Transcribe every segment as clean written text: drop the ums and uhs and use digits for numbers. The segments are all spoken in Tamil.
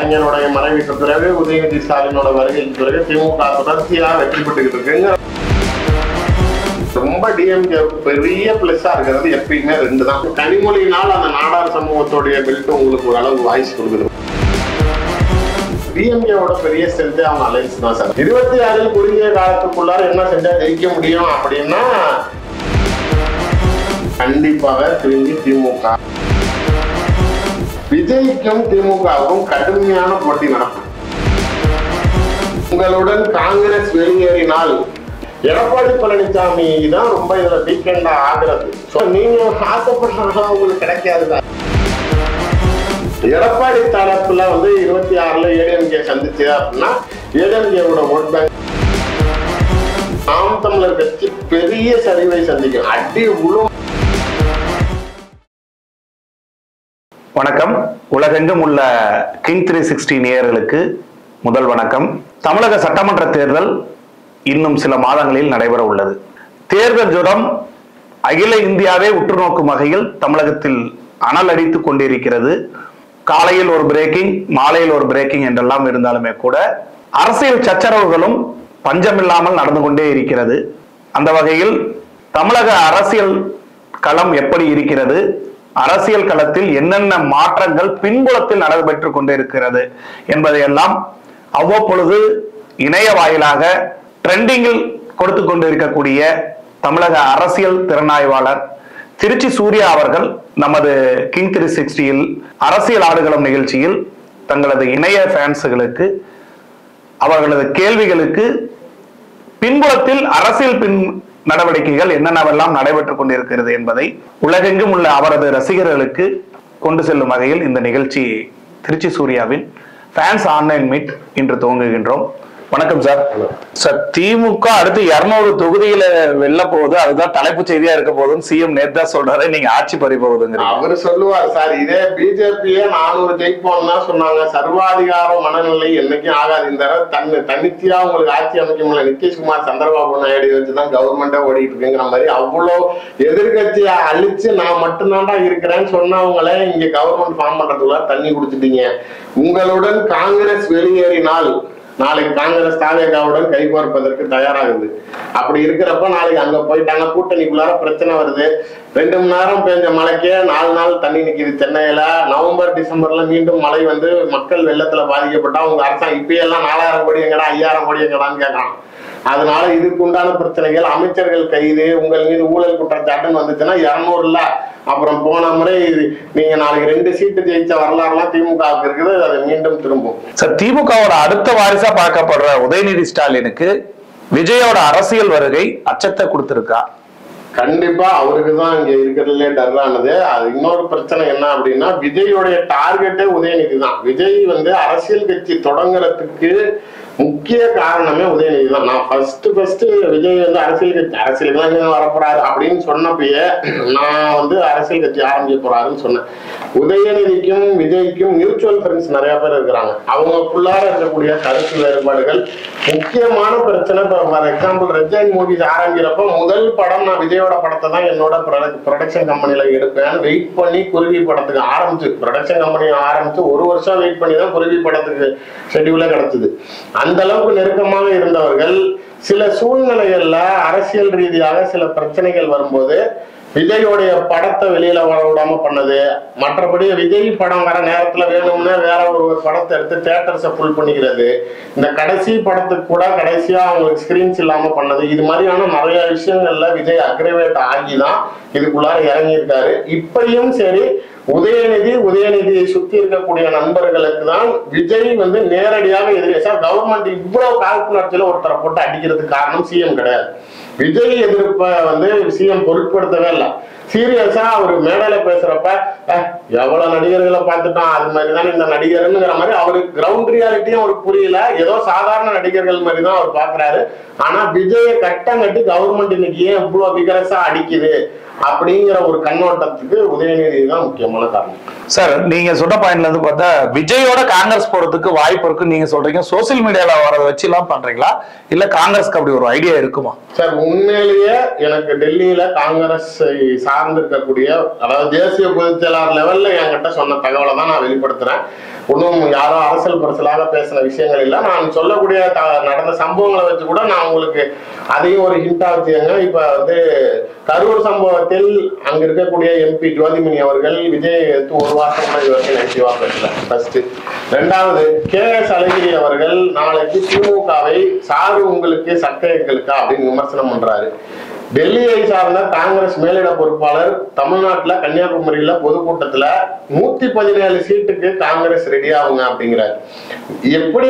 கலைஞருடைய மறைவுக்கு பிறகு உதயநிதி ஸ்டாலினோட வருகைக்கு பிறகு திமுக தொடர்ச்சியாக வெற்றி பெற்றுக்கிட்டு இருக்குங்க. ரொம்ப டிஎம்கே பெரிய பிளஸ்ஸா இருக்கிறது எப்பயுமே ரெண்டு தான். கனிமொழியினால் அந்த நாடார் சமூகத்துடைய பெல்ட் உங்களுக்கு ஒரு அளவு வாய்ஸ் கொடுக்குது. டிஎம்கேவோட பெரிய ஸ்ட்ரென்த் அவங்க அலைன்ஸ் தான் சார். 26 குறுகிய காலத்துக்குள்ளார என்ன செஞ்சா ஜெயிக்க முடியும் அப்படின்னா கண்டிப்பாக திரும்பி திமுக. விஜய்க்கும் திமுகவுக்கும் கடுமையான போட்டி நடக்கும். உங்களுடன் காங்கிரஸ் வெளியேறினால் எடப்பாடி பழனிசாமி தான் ரொம்ப இதுல வீக்கெண்டா ஆகிறது. நீங்க ஆசைப்படுறதா உங்களுக்கு கிடைக்காது. எடப்பாடி தரப்புல 26 ஏடிஎம்கே சந்திச்சு அப்படின்னா ஏடிஎம்கேவோட ஓட் பேங்க் நாம் தமிழர் கட்சி பெரிய சரிவை சந்திக்கும். அடி உள்ள. வணக்கம். உலகெங்கும் உள்ள கிங் 360 நேயர்களுக்கு முதல் வணக்கம். தமிழக சட்டமன்ற தேர்தல் இன்னும் சில மாதங்களில் நடைபெற உள்ளது. தேர்தல் ஜுரம் அகில இந்தியாவே உற்று நோக்கும் வகையில் தமிழகத்தில் அனல் அடித்துக் கொண்டிருக்கிறது. காலையில் ஒரு பிரேக்கிங், மாலையில் ஒரு பிரேக்கிங் என்றெல்லாம் இருந்தாலுமே கூட அரசியல் சச்சரவுகளும் பஞ்சமில்லாமல் நடந்து கொண்டே இருக்கிறது. அந்த வகையில் தமிழக அரசியல் களம் எப்படி இருக்கிறது, அரசியல் களத்தில் என்னென்ன மாற்றங்கள் பின்புலத்தில் நடைபெற்றுக் கொண்டிருக்கிறது என்பதையெல்லாம் அவ்வப்பொழுது இணைய வாயிலாக ட்ரெண்டிங்கில் கொடுத்து கொண்டு இருக்கக்கூடிய தமிழக அரசியல் திறனாய்வாளர் திருச்சி சூர்யா அவர்கள் நமது கிங் 360 அரசியல் ஆடுகளம் நிகழ்ச்சியில் தங்களது இணைய ஃபேன்ஸுகளுக்கு அவர்களது கேள்விகளுக்கு பின்புலத்தில் அரசியல் நடவடிக்கைகள் என்னென்னவெல்லாம் நடைபெற்றுக் கொண்டிருக்கிறது என்பதை உலகெங்கும் உள்ள அவரது ரசிகர்களுக்கு கொண்டு செல்லும் வகையில் இந்த நிகழ்ச்சி திருச்சி சூர்யாவின் ஃபேன்ஸ் ஆன்லைன் மீட் இன்று துவங்குகின்றோம். வணக்கம் சார். சார், திமுக அடுத்து 200 தொகுதியில வெல்ல போகுது, அதுதான் தலைப்பு செய்தியா இருக்க போகுதுன்னு சிஎம் நேத்தா சொல்றாரு. நீங்க ஆட்சி பறி போகுதுங்க. அவரு சொல்லுவார் சார், இதே பிஜேபியே 400 ஜெயிப்போம் தான் சொன்னாங்க. சர்வாதிகார மனநிலை என்னைக்கும் ஆகாது. இந்த தன்னிச்சையா உங்களுக்கு ஆட்சி அமைக்க முடியல. நிதிஷ்குமார் சந்திரபாபு நாயுடு வச்சுதான் கவர்மெண்டே ஓடிட்டு இருக்குங்கிற மாதிரி அவ்வளோ எதிர்கட்சியை அழிச்சு நான் மட்டும்தான்டா இருக்கிறேன்னு சொன்னவங்களே இங்க கவர்மெண்ட் ஃபார்ம் பண்றதுக்குள்ள தண்ணி குடிச்சிட்டீங்க. உங்களுடன் காங்கிரஸ் வெளியேறினால் நாளைக்கு காங்கிரஸ் தாவேகாவுடன் கைகோர்ப்பதற்கு தயாராகுது. அப்படி இருக்கிறப்ப நாளைக்கு அங்க போயிட்டாங்க, கூட்டணிக்குள்ளார பிரச்சனை வருது. 2 மணி நேரம் பெஞ்ச மழைக்கே 4 நாள் தண்ணி நிக்குது சென்னையில. நவம்பர் டிசம்பர்ல மீண்டும் மழை வந்து மக்கள் வெள்ளத்துல பாதிக்கப்பட்டா உங்க அரசாங்கம் இப்பயெல்லாம் 4000 கோடி எங்கடா 5000 கோடி எங்கடான்னு கேட்கலாம். அதனால இதுக்கு உண்டான பிரச்சனைகள், அமைச்சர்கள் கைது, உங்கள் மீது ஊழல் குற்றச்சாட்டுன்னு வந்துச்சுன்னா 200 இல்ல. அப்புறம் போன முறை நீங்க நாளைக்கு 2 சீட்டு ஜெயிச்ச வரலாறுலாம் திமுகவுக்கு இருக்குது. அது மீண்டும் திரும்பும். சார், திமுகவோட அடுத்த வாரிசா பார்க்கப்படுற உதயநிதி ஸ்டாலினுக்கு விஜயோட அரசியல் வருகை அச்சத்தை கொடுத்திருக்கா? கண்டிப்பா அவருக்கு தான் இங்க இருக்கிறதுலே டர்ரானது. அது இன்னொரு பிரச்சனை என்ன அப்படின்னா, விஜயோடைய டார்கெட்டே உதயநிதி தான். விஜய் அரசியல் கட்சி தொடங்குறதுக்கு முக்கிய காரணமே உதயநிதி தான். நான் ஃபர்ஸ்ட் விஜய் அரசியலுக்கு வரப்போறாரு அப்படின்னு சொன்னப்பயே நான் அரசியல் கட்சி ஆரம்பிக்க போறாருன்னு சொன்னேன். உதயநிதிக்கும் விஜய்க்கும் மியூச்சுவல் ஃப்ரெண்ட்ஸ் நிறைய பேர் இருக்கிறாங்க. அவங்களுக்குள்ளார இருக்கக்கூடிய கருத்து வேறுபாடுகள் முக்கியமான பிரச்சனை. ஃபார் எக்ஸாம்பிள் ரெஜைன் மூவிஸ் ஆரம்பிக்கிறப்ப முதல் படம் நான் விஜயோட படத்தை தான் என்னோட ப்ரொடக்ஷன் கம்பெனில எடுப்பேன். வெயிட் பண்ணி குருவி படத்துக்கு ஆரம்பிச்சு, ப்ரொடக்ஷன் கம்பெனி ஆரம்பிச்சு 1 வருஷம் வெயிட் பண்ணி தான் குருவி படத்துக்கு ஷெட்யூலே கிடைச்சது. அந்த அளவுக்கு நெருக்கமாக இருந்தவர்கள் சில சூழ்நிலைகள்ல அரசியல் ரீதியாக சில பிரச்சனைகள் வரும்போது விஜயோடைய படத்தை வெளியில வர விடாம பண்ணது. மற்றபடி விஜய் படம் வர நேரத்துல வேணும்னா வேற ஒரு படத்தை எடுத்து தியேட்டர்ஸை ஃபுல் பண்ணிக்கிறது. இந்த கடைசி படத்துக்கு கூட கடைசியா அவங்களுக்கு ஸ்கிரீன்ஸ் இல்லாம பண்ணது. இது மாதிரியான நிறைய விஷயங்கள்ல விஜய் அக்ரிவேட் ஆகிதான் இதுக்குள்ளார இறங்கியிருக்காரு. இப்பயும் சரி, உதயநிதியை சுத்தி இருக்கக்கூடிய நண்பர்களுக்கு தான் விஜய் நேரடியாக எதிரே. சார், கவர்மெண்ட் இவ்வளவு காழ்ப்புணர்ச்சியில ஒருத்தரை போட்டு அடிக்கிறதுக்கு காரணம் சிஎம் கிடையாது. விஜய் எதிர்ப்ப சிஎம் பொருட்படுத்தவே இல்லை. சீரியஸா அவரு மேடையில பேசுறப்ப எவ்வளவு நடிகர்களை பார்த்துட்டான், அது மாதிரிதான் இந்த நடிகர்ங்கிற மாதிரி அவருக்கு கிரவுண்ட் ரியாலிட்டியும் அவருக்கு புரியல. ஏதோ சாதாரண நடிகர்கள் மாதிரி தான் அவர் பாக்குறாரு. ஆனா விஜயை கட்டம் கட்டி கவர்மெண்ட் இன்னைக்கு ஏன் இவ்வளவு விகரசா அடிக்குது அப்படிங்கிற ஒரு கண்ணோட்டத்துக்கு உதயநிதி தான் முக்கியமான காரணம். சார், நீங்க சொன்ன பாயிண்ட்ல இருந்து பார்த்தா விஜயோட காங்கிரஸ் போறதுக்கு வாய்ப்பு இருக்கு நீங்க சொல்றீங்க. சோசியல் மீடியால வரத வச்சு எல்லாம் பண்றீங்களா, இல்ல காங்கிரஸ்க்கு அப்படி ஒரு ஐடியா இருக்குமா? சார், உண்மையிலேயே எனக்கு டெல்லியில காங்கிரஸ் சார்ந்து இருக்கக்கூடிய, அதாவது தேசிய பொதுச் செயலாளர் லெவல்ல என்கிட்ட சொன்ன தகவலை தான் நான் வெளிப்படுத்துறேன். ஒன்றும் யாரோ அரசியல் பரசலாக பேசின விஷயங்கள் இல்லை. நான் சொல்லக்கூடிய நடந்த சம்பவங்களை வச்சு கூட நான் உங்களுக்கு அதையும் ஒரு ஹிண்டா வச்சுக்கோங்க. இப்ப வந்து கரூர் சம்பவத்தில் அங்க இருக்கக்கூடிய MP ஜோதிமணி அவர்கள் விஜய் ஒரு வாரம் கூட இது வரைக்கும் நெகட்டிவா பேசல. ஃபர்ஸ்ட். ரெண்டாவது, KS அழகிரி அவர்கள் நாளைக்கு திமுகவை சாரு உங்களுக்கு சட்டை எங்களுக்கா அப்படின்னு விமர்சனம் பண்றாரு. டெல்லியை சார்ந்த காங்கிரஸ் மேலிட பொறுப்பாளர் தமிழ்நாட்டுல கன்னியாகுமரியில பொதுக்கூட்டத்துல 117 சீட்டுக்கு காங்கிரஸ் ரெடி ஆகுங்க அப்படிங்கிறாரு. எப்படி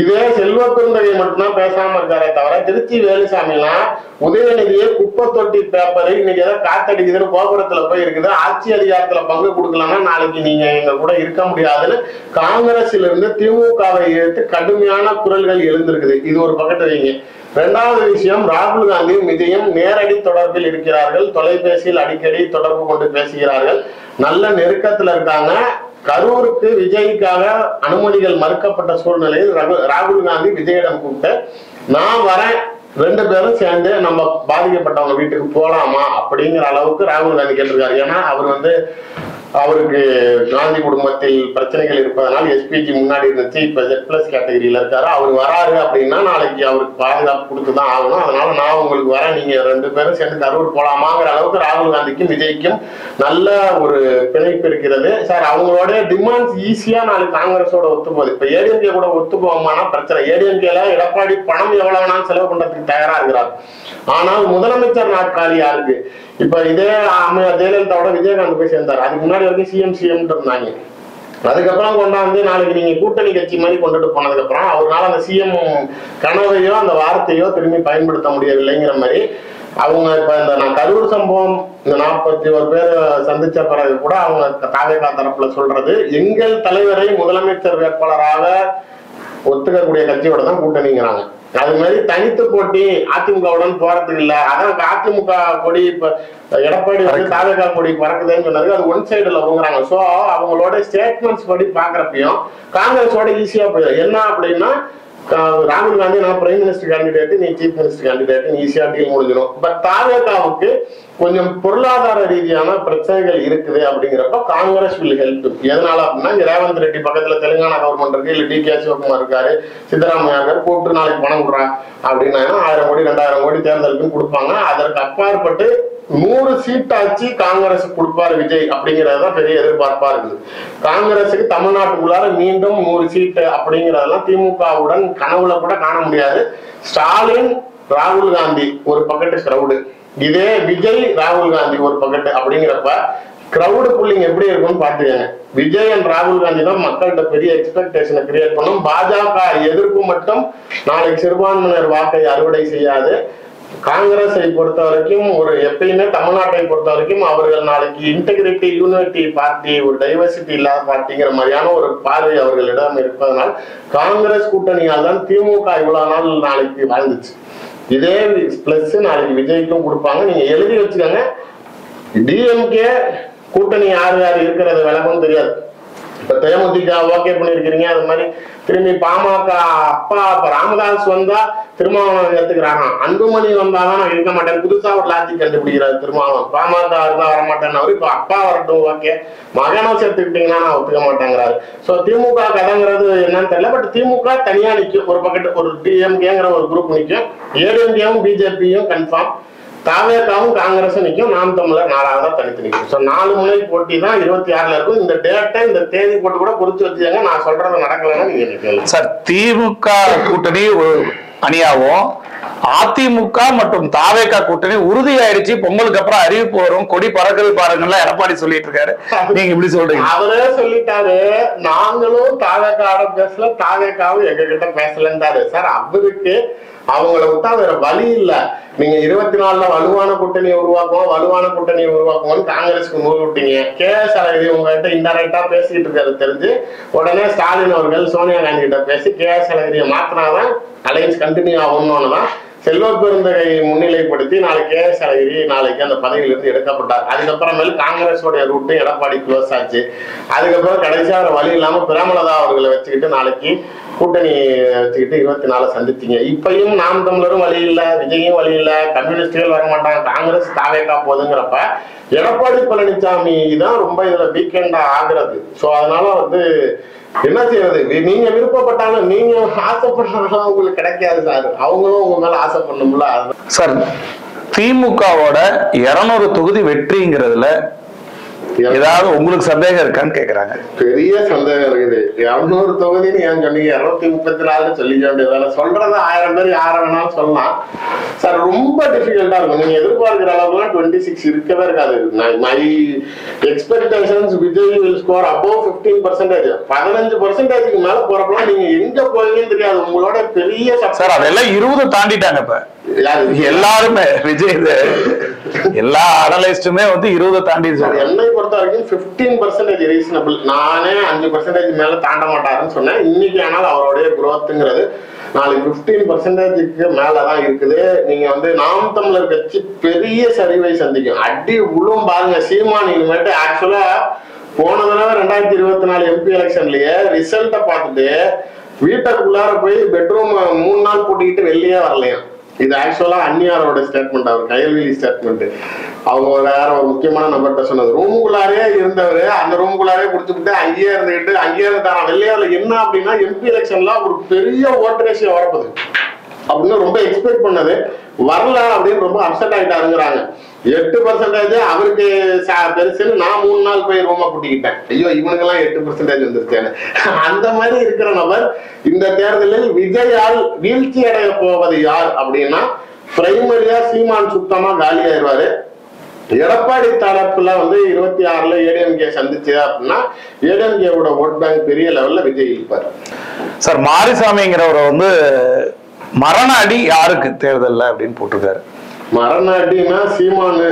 இதே செல்வ பெருந்தகை மட்டும்தான் பேசாம இருக்காரே தவிர, திருச்சி வேலுசாமிலாம் உதயநிதியை குப்பை தொட்டி பேப்பர் இன்னைக்கு ஏதாவது காத்தடிக்குதுன்னு கோபுரத்துல போய் இருக்குது, ஆட்சி அதிகாரத்துல பங்கு கொடுக்கலன்னா நாளைக்கு நீங்க எங்க கூட இருக்க முடியாதுன்னு காங்கிரஸ்ல இருந்து திமுகவை எடுத்து கடுமையான குரல்கள் எழுந்திருக்குது. இது ஒரு பக்கத்து வைங்க. இரண்டாவது விஷயம், ராகுல் காந்தியும் விஜயும் நேரடி தொடர்பில் இருக்கிறார்கள். தொலைபேசியில் அடிக்கடி தொடர்பு கொண்டு பேசுகிறார்கள். நல்ல நெருக்கத்துல இருக்காங்க. கரூருக்கு விஜய்க்காக அனுமதிகள் மறுக்கப்பட்ட சூழ்நிலையில் ராகுல் காந்தி விஜயிடம் கூப்பிட்டு நான் வரேன், 2 பேரும் சேர்ந்து நம்ம பாதிக்கப்பட்டவங்க வீட்டுக்கு போலாமா அப்படிங்கிற அளவுக்கு ராகுல் காந்தி கேட்டிருக்காரு. ஏன்னா அவர் வந்து அவருக்கு காந்தி குடும்பத்தில் பிரச்சனைகள் இருப்பதனால் SPG முன்னாடி இருந்துச்சு, இப்ப Z+ கேட்டகரியில இருக்காரு. அவர் வராரு அப்படின்னா நாளைக்கு அவருக்கு பாதுகாப்பு கொடுத்துதான் ஆகணும். அதனால நான் உங்களுக்கு வரேன், நீங்க 2 பேரும் சேர்ந்து கரூர் போலாமாங்கிற அளவுக்கு ராகுல் காந்திக்கும் விஜய்க்கும் நல்ல ஒரு பிணைப்பு இருக்கிறது. சார், அவங்களோட டிமாண்ட்ஸ் ஈஸியா நாளைக்கு காங்கிரஸோட ஒத்து போகுது. இப்ப ADMK கூட ஒத்து போகுமானா பிரச்சனை. ADMKல எடப்பாடி பணம் எவ்வளவு வேணாலும் செலவு பண்றதுக்கு தயாரா இருக்கிறார். ஆனால் முதலமைச்சர் நாற்காலி யாருக்கு? இப்ப இதே ஜெயலலிதாவோட விஜயகாந்த் போய் சேர்ந்தார். அதுக்கு முன்னாடி வரைக்கும் CM இருந்தாங்க. அதுக்கப்புறம் கொண்டாந்து நாளைக்கு நீங்க கூட்டணி கட்சி மாதிரி கொண்டுட்டு போனதுக்கு அப்புறம் அவரால் அந்த CM கனவையோ அந்த வார்த்தையோ திரும்பி பயன்படுத்த முடியவில்லைங்கிற மாதிரி அவங்க இப்ப இந்த நான் கரூர் சம்பவம் இந்த 41 பேர் சந்திச்ச பிறகு கூட அவங்க தாவேகா தரப்புல சொல்றது, எங்கள் தலைவரை முதலமைச்சர் வேட்பாளராக ஒத்துக்கக்கூடிய கட்சியோட தான் கூட்டணிங்கிறாங்க. அது மாதிரி தனித்து போட்டி அதிமுகவுடன் போறதுக்கு இல்ல. அதான் அதிமுக கொடி இப்ப எடப்பாடி வந்து தாவேகா கொடி பறக்குதுன்னு சொன்னது அது ஒன் சைடுல போங்கிறாங்க. சோ அவங்களோட ஸ்டேட்மெண்ட்ஸ் படி பாக்குறப்பையும் காங்கிரஸோட ஈஸியா போயிடும். என்ன அப்படின்னா ராகுல் காந்தி நான் பிரைம் மினிஸ்டர் கேண்டிடேட், நீ சீஃப் மினிஸ்டர் கேண்டிடேட், ஈஸியா டீல் முடிஞ்சிடும். பட் தாவேகாவுக்கு கொஞ்சம் பொருளாதார ரீதியான பிரச்சனைகள் இருக்குது அப்படிங்கிறப்ப காங்கிரஸ் வில் ஹெல்ப். எதனால அப்படின்னா ரேவந்த் ரெட்டி பக்கத்துல தெலுங்கானா கவர்மெண்ட் இருக்கு, இல்ல DK சிவகுமார் இருக்காரு, சித்தராமையா இருக்காரு, கூப்பிட்டு நாளைக்கு பணம் கொடுறா அப்படின்னா 1000 கோடி 2000 கோடி தேர்தலுக்குன்னு கொடுப்பாங்க. அதற்கு அப்பாற்பட்டு 100 சீட்டாச்சு காங்கிரஸ் கொடுப்பாரு விஜய் அப்படிங்கறதுதான் பெரிய எதிர்பார்ப்பா இருக்குது. காங்கிரஸுக்கு தமிழ்நாட்டுக்குள்ளார மீண்டும் 100 சீட்டு அப்படிங்கறதெல்லாம் திமுகவுடன் கனவுல கூட காண முடியாது. ஸ்டாலின் ராகுல் காந்தி ஒரு பக்கெட்டு கிரௌடு, இதே விஜய் ராகுல் காந்தி ஒரு பக்கெட்டு அப்படிங்கிறப்ப கிரௌடு புல்லிங் எப்படி இருக்கும்னு பாத்துக்கங்க. விஜய் அண்ட் ராகுல் காந்தி தான் மக்கள்கிட்ட பெரிய எக்ஸ்பெக்டேஷனை கிரியேட் பண்ணும். பாஜக எதிர்ப்பு மட்டும் நாளைக்கு சிறுபான்மையினர் வாக்கை அறுவடை செய்யாது. காங்கிரஸை பொறுத்த வரைக்கும் எப்பயுமே தமிழ்நாட்டை பொறுத்த வரைக்கும் அவர்கள் நாளைக்கு இன்டெகிரிட்டி யூனிட்டி பார்ட்டி, ஒரு டைவர்சிட்டி இல்லாத பார்ட்டிங்கிற மாதிரியான ஒரு பார்வை அவர்களிடம் இருப்பதனால் காங்கிரஸ் கூட்டணியால் தான் திமுக இவ்வளவு நாள் நாளைக்கு வாழ்ந்துச்சு. இதே பிளஸ் நாளைக்கு விஜய்க்கும் கொடுப்பாங்க. நீங்க எழுதி வச்சுக்கோங்க. DMK கூட்டணி யார் யார் இருக்கிறது விளக்கம் தெரியாது. இப்ப தேமுதிக ஓகே பண்ணிருக்கிறீங்க, அது மாதிரி திரும்பி பாமக அப்பா இப்ப ராமதாஸ் வந்தா திருமாவளவன் ஏத்துக்கிறாங்க, அன்புமணி வந்தாதான் நான் இருக்க மாட்டேன், புதுசா ஒரு லாஜிக் கண்டுபிடிக்கிறாரு திருமாவளவன். பாமக இருந்தா வரமாட்டேன்னு அவரு இப்ப அப்பா வரட்டும் ஓகே, மகனை சேர்த்துக்கிட்டீங்கன்னா நான் ஒத்துக்க மாட்டேங்கிறாரு. சோ திமுக கதைங்கிறது என்னன்னு தெரியல. பட் திமுக தனியா நிற்கும், ஒரு பக்கெட் ஒரு DMKங்கிற ஒரு குரூப் நிற்கும், ADMKவும் BJPயும் கன்ஃபார்ம், தாவேகாவும் காங்கிரஸும் நிற்கும், நாம் தமிழர் 4ஆவதா தனித்து நிற்கும். ஸோ 4 முனை போட்டி தான் 26ல இருக்கும். இந்த டேட்டை இந்த தேதி போட்டு கூட குறிச்சு வச்சுக்காங்க. நான் சொல்றது நடக்கலன்னா நீங்க நினைக்கலாம். சார், திமுக கூட்டணி அணியாவும் அதிமுக மற்றும் தாவேகா கூட்டணி உறுதியாயிடுச்சு, பொங்கலுக்கு அப்புறம் அறிவிப்பு வரும், கொடி பறக்குது பாருங்கலாம் எடப்பாடி சொல்லிட்டு இருக்காரு. நீங்க இப்படி சொல்றீங்க? அவரே சொல்லிட்டாரு, நாங்களும் தாவேகாவோட பேசல, தாவேகாவும் எங்க கிட்ட பேசலன்றாரு. சார், அவருக்கு அவங்களை விட்டா வேற வழி இல்ல. நீங்க 24ல வலுவான கூட்டணியை உருவாக்குவோம் காங்கிரஸுக்கு நூல் விட்டீங்க. KS அழகிரி உங்ககிட்ட இன்டைரக்டா பேசிட்டு இருக்காரு தெரிஞ்சு உடனே ஸ்டாலின் அவர்கள் சோனியா காந்தி கிட்ட பேசி KS அழகிரியை மாத்தினாதான் அலையன்ஸ் கண்டினியூ ஆகும்னு தான் செல்வ பெருந்தகை முன்னிலைப்படுத்தி நாளைக்கு KS அழகிரி நாளைக்கு அந்த பதவியிலிருந்து எடுக்கப்பட்டார். அதுக்கப்புறமேல காங்கிரஸோடைய ரூட்டு எடப்பாடி க்ளோஸ் ஆச்சு. அதுக்கப்புறம் கடைசியா வழி இல்லாம பிரேமலதா அவர்களை வச்சுக்கிட்டு நாளைக்கு கூட்டணி வச்சுக்கிட்டு 24 சந்திச்சீங்க. இப்பயும் நாம் தமிழரும் வழி இல்லை, விஜயும் வழி இல்லை, கம்யூனிஸ்டுகள் வர மாட்டாங்க, காங்கிரஸ் தாவேக்கா போதுங்கிறப்ப எடப்பாடி பழனிசாமி தான் ரொம்ப இதுல வீக்கெண்டா ஆகுறது. சோ அதனால என்ன செய்யறது, நீங்க விருப்பப்பட்டாலும் நீங்க ஆசைப்படுறதுலாம் உங்களுக்கு கிடைக்காது சார். அவங்களும் உங்க மேல ஆசைப்படணும்ல சார். திமுகவோட 200 தொகுதி வெற்றிங்கிறதுல ஏதாவது உங்களுக்கு சந்தேகம் இருக்கான்னு கேக்குறாங்க. பெரிய சந்தேகம் இருக்குது. 200 தொகுதின்னு ஏன் சொன்னீங்க? 234 சொல்லிக்க வேண்டியதான? சொல்றது 1000 பேர் யார வேணாலும் சொல்லலாம் சார். ரொம்ப டிஃபிகல்ட்டா இருக்கும். நீங்க எதிர்பார்க்கிற அளவுக்குலாம் 26 இருக்கவே இருக்காது. My expectations Vijay will score above 15%. 15%க்கு மேல போறப்பலாம் நீங்க எங்க போவீங்கன்னு தெரியாது. உங்களோட பெரிய சார் அதெல்லாம் 20 தாண்டிட்டாங்க. இப்ப எல்லாருமே விஜய் எல்லா அனலிஸ்டுமே 20 தாண்டி. என்னை பொறுத்த வரைக்கும் 15% ரீசனபிள். நானே 5% மேல தாண்ட மாட்டாருன்னு சொன்னேன். இன்னைக்கு ஆனால் அவருடைய குரோத்துங்கிறது நாளைக்கு 15%க்கு மேலதான் இருக்குது. நீங்க நாம் தமிழர் கட்சி பெரிய சரிவை சந்திக்கும். அடி உளும் பாருங்க. சீமான் இனிமேட்டு ஆக்சுவலா போன தடவை 2024 MP எலெக்ஷன்லயே ரிசல்ட்டை பார்த்துட்டு வீட்டுக்குள்ளார போய் பெட்ரூம் 3 நாள் கூட்டிக்கிட்டு வெளியே வரலையா. இது ஆக்சுவலா அந்நியாரோட ஸ்டேட்மெண்ட், அவர் கயல்வெளி ஸ்டேட்மெண்ட். அவங்க வேற ஒரு முக்கியமான நபர்கிட்ட சொன்னது. ரூமுக்குள்ளாரே இருந்தவர் அந்த ரூமுக்குள்ளாரே குடிச்சுக்கிட்டு அங்கேயே இருந்தாங்க. வெளியால என்ன அப்படின்னா MP எலெக்ஷன்ல ஒரு பெரிய ஓட்டு ரேஷியோ வரப்போகுது அப்படின்னு ரொம்ப எக்ஸ்பெக்ட் பண்ணது. வரல அப்படின்னு ரொம்ப அப்செட் ஆயிட்டாருங்கிறாங்க. 8% அவருக்கு பெருசுன்னு நான் 3 நாள் போய் ரூமா கூட்டிக்கிட்டேன். ஐயோ இவனுக்கெல்லாம் 8% வந்துருச்சேன்னு. அந்த மாதிரி இருக்கிற நபர் இந்த தேர்தலில் விஜயால் வீழ்ச்சி அடைய போவது யார் அப்படின்னா பிரைமரியா சீமான் சுத்தமா காலி ஆயிடுவாரு. எடப்பாடி தரப்புல 26ல ஏடிஎம்கே சந்திச்சு அப்படின்னா ஏடிஎம்கேவோட ஓட் பேங்க் பெரிய லெவல்ல விஜய் இருப்பாரு. சார் மாரிசாமிங்கிறவரை மரண அடி யாருக்கு தேர்தல்ல அப்படின்னு போட்டிருக்காரு. மரண அடினா சீமானு.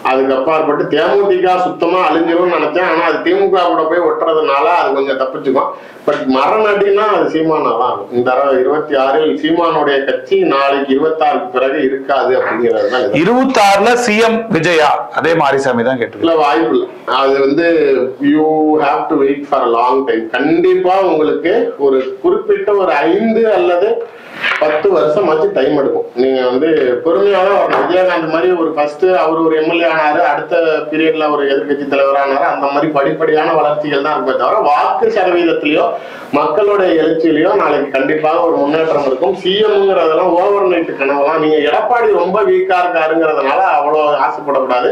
அதுக்கு அப்பாற்பட்டு தேமுதிக சுத்தமா அழிஞ்சிரும்னு நினைச்சேன். ஆனா அது திமுக கூட போய் ஒட்டுறதுனால அது கொஞ்சம் தப்பிச்சுக்கும். பட் மரண அடினா அது சீமானாதான். இந்த 26ல் சீமானுடைய கட்சி நாளைக்கு 26க்கு பிறகு இருக்காது அப்படிங்கிறது தான். 26ல CM விஜயா அதே மாரிசாமி தான் கேட்டு வாய்ப்பு இல்லை. அது you have to wait for long time. கண்டிப்பா உங்களுக்கு ஒரு குறிப்பிட்ட ஒரு 5 அல்லது 10 வருஷமாச்சு டைம் எடுக்கும். நீங்க பொறுமையாக விஜயகாந்த் மாதிரி ஒரு ஃபர்ஸ்ட் அவர் ஒரு MLA ஆனாரு, அடுத்த பீரியட்ல ஒரு எதிர்கட்சி தலைவர் ஆனாரு. அந்த மாதிரி படிப்படியான வளர்ச்சிகள் தான் இருக்குமே தவிர வாக்கு சதவீதத்திலயோ மக்களுடைய எழுச்சியிலயோ நாளைக்கு கண்டிப்பாக ஒரு முன்னேற்றம் இருக்கும். CMங்கிறதெல்லாம் ஓவர் நைட் கனவுலாம். நீங்க எடப்பாடி ரொம்ப வீக்கா இருக்காருங்கிறதுனால அவ்வளவு ஆசைப்படக்கூடாது.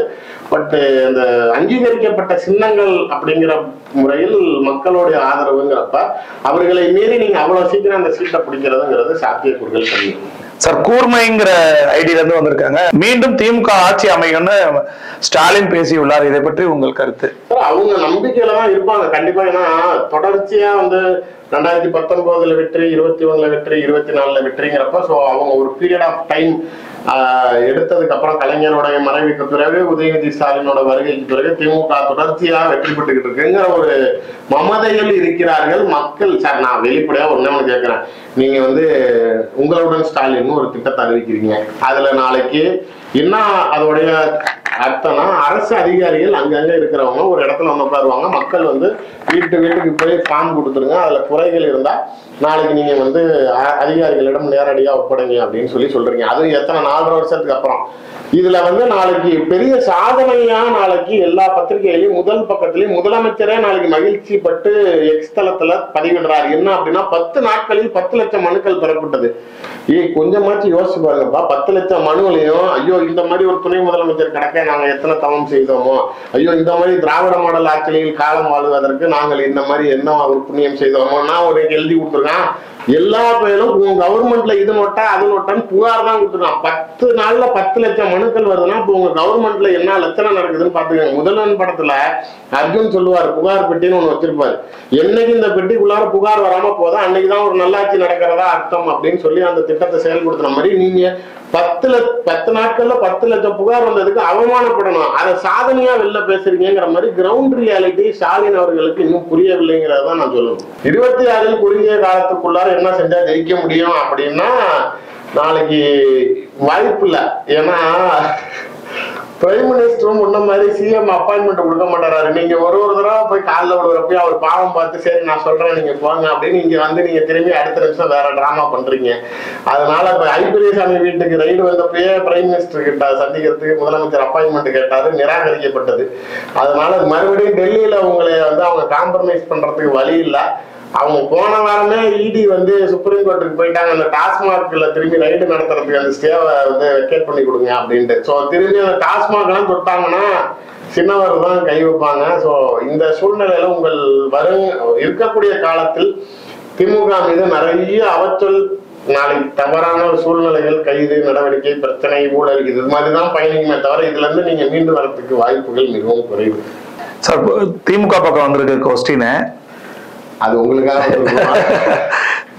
பட் அந்த அங்கீகரிக்கப்பட்ட சின்னங்கள் அப்படிங்கிற முறையில் மக்களுடைய ஆதரவுங்கிறப்ப அவர்களை மீறி நீங்க அவ்வளவு சீக்கிரம் அந்த சீட்டை பிடிக்கிறதுங்கிறது சாத்தியக்கூறுகள் கம்மி. சார் கூர்மைங்கிற ஐடியில இருந்து வந்திருக்காங்க. மீண்டும் திமுக ஆட்சி அமையும்னு ஸ்டாலின் பேசியுள்ளார். இதை பற்றி உங்கள் கருத்து? அவங்க நம்பிக்கையில தான் இருப்பாங்க கண்டிப்பா. ஏன்னா தொடர்ச்சியா 2019ல வெற்றி, 21ல வெற்றி, 24ல வெற்றிங்கிறப்ப சோ அவங்க ஒரு பீரியட் ஆஃப் டைம் எடுத்ததுக்கு அப்புறம் கலைஞருடைய மறைவுக்கு பிறகு உதயநிதி ஸ்டாலினோட வருகைக்கு பிறகு திமுக தொடர்ச்சியா வெற்றி பெற்றுக்கிட்டு இருக்குங்கிற ஒரு மமதையில் இருக்கிறார்கள் மக்கள். சார் நான் வெளிப்படையா ஒண்ணு கேட்கிறேன். நீங்க உங்களுடன் ஸ்டாலின் ஒரு திட்டத்தை அறிவிக்கிறீங்க. அதுல நாளைக்கு என்ன அதோடைய அர்த்தம்னா அரசு அதிகாரிகள் அங்கங்க இருக்கிறவங்க ஒரு இடத்துல உட்காருவாங்க. மக்கள் வீட்டுக்கு போய் ஃபார்ம் கொடுத்துருங்க, அதுல குறைகள் இருந்தா நாளைக்கு நீங்க அதிகாரிகளிடம் நேரடியா ஒப்படைங்க அப்படின்னு சொல்றீங்க. அது எத்தனை 4.5 வருஷத்துக்கு அப்புறம். இதுல நாளைக்கு பெரிய சாதனையா நாளைக்கு எல்லா பத்திரிகையிலையும் முதல் பக்கத்திலையும் முதலமைச்சரே நாளைக்கு மகிழ்ச்சி பட்டு எக்ஸ் தளத்துல பதிவிடுறாரு. என்ன அப்படின்னா 10 நாட்களில் 10 லட்சம் மனுக்கள் பெறப்பட்டது. கொஞ்சமாச்சு யோசிச்சு பாருங்கப்பா. 10 லட்சம் மனுவிலையும் ஐயோ இந்த மாதிரி ஒரு துணை முதலமைச்சர் கிடைக்க நாங்க எத்தனை தவம் செய்தோமோ, ஐயோ இந்த மாதிரி திராவிட மாடல் ஆட்சியில் காலம் வாழ்வதற்கு நாங்கள் இந்த மாதிரி என்ன ஒரு புண்ணியம் செய்தோமோ நான் ஒரு எழுதி கொடுத்துருக்கேன். எல்லா பேரும் உங்க கவர்மெண்ட்ல இது நோட்டா அது நோட்டான்னு புகார் தான் கொடுத்துருக்கான். 10 நாள்ல 10 லட்சம் மனுக்கள் வருதுன்னா இப்போ உங்க கவர்மெண்ட்ல என்ன லட்சணை நடக்குதுன்னு பாத்துக்கோங்க. முதல்வன் படத்துல அர்ஜுன் சொல்லுவார், புகார் பெட்டின்னு ஒண்ணு வச்சிருப்பாரு. என்னைக்கு இந்த பெட்டிக்குள்ளார புகார் வராம போதா அன்னைக்குதான் ஒரு நல்லாட்சி நடக்கிறதா அர்த்தம் அப்படின்னு சொல்லி அந்த திட்டத்தை செயல்படுத்துற மாதிரி நீங்க 10 நாட்கள்ல 10 லட்சம் புகார் வந்ததுக்கு அவமானப்படணும். அதை சாதனையா வெளில பேசுறீங்கிற மாதிரி கிரவுண்ட் ரியாலிட்டி ஸ்டாலின் அவர்களுக்கு இன்னும் புரியவில்லைங்கிறத நான் சொல்லணும். 26ல் குறுகிய காலத்துக்குள்ளார என்ன செஞ்சா ஜெயிக்க முடியும் அப்படின்னா நாளைக்கு வாய்ப்பு இல்லை. ஏன்னா பிரைம் மினிஸ்டரும் முன்ன மாதிரி சிஎம் அப்பாயின்மெண்ட் கொடுக்க மாட்டாரு. நீங்க ஒரு தடவை போய் காலில் விடுறப்ப அவர் பாவம் பார்த்து சரி நான் சொல்றேன் நீங்க போங்க அப்படின்னு இங்க வந்து நீங்க திரும்பி அடுத்த நிமிஷம் வேற டிராமா பண்றீங்க. அதனால இப்ப ஐபிஎஸ்சாமி வீட்டுக்கு ரைடு வந்தப்பயே பிரைம் மினிஸ்டர் கிட்ட சந்திக்கிறதுக்கு முதலமைச்சர் அப்பாயின்மெண்ட் கேட்டாரு, நிராகரிக்கப்பட்டது. அதனால மறுபடியும் டெல்லியில உங்களை வந்து அவங்க காம்ப்ரமைஸ் பண்றதுக்கு வழி இல்லை. அவங்க போன வாரமே இடி வந்து சுப்ரீம் கோர்ட்டுக்கு போயிட்டாங்க, அந்த டாஸ்மார்க்ல திரும்பி ரைடு நடத்துறதுக்கு அந்த ஸ்டேவை வந்து வெக்கேட் பண்ணி கொடுங்க அப்படின்ட்டு. ஸோ திரும்பி அந்த டாஸ்மாக் எல்லாம் தொட்டாங்கன்னா சின்னவர் தான் கை வைப்பாங்க. ஸோ இந்த சூழ்நிலையில உங்கள் இருக்கக்கூடிய காலத்தில் திமுக மீது நிறைய அவச்சொல், நாளைக்கு தவறான சூழ்நிலைகள், கைது நடவடிக்கை, பிரச்சனை, ஊழல் இது மாதிரிதான் பயணிக்குமே தவிர இதுல இருந்து நீங்க மீண்டு வரதுக்கு வாய்ப்புகள் மிகவும் குறைவு. சார் திமுக பக்கம் வந்திருக்க கொஸ்டின் அது உங்களுக்காக.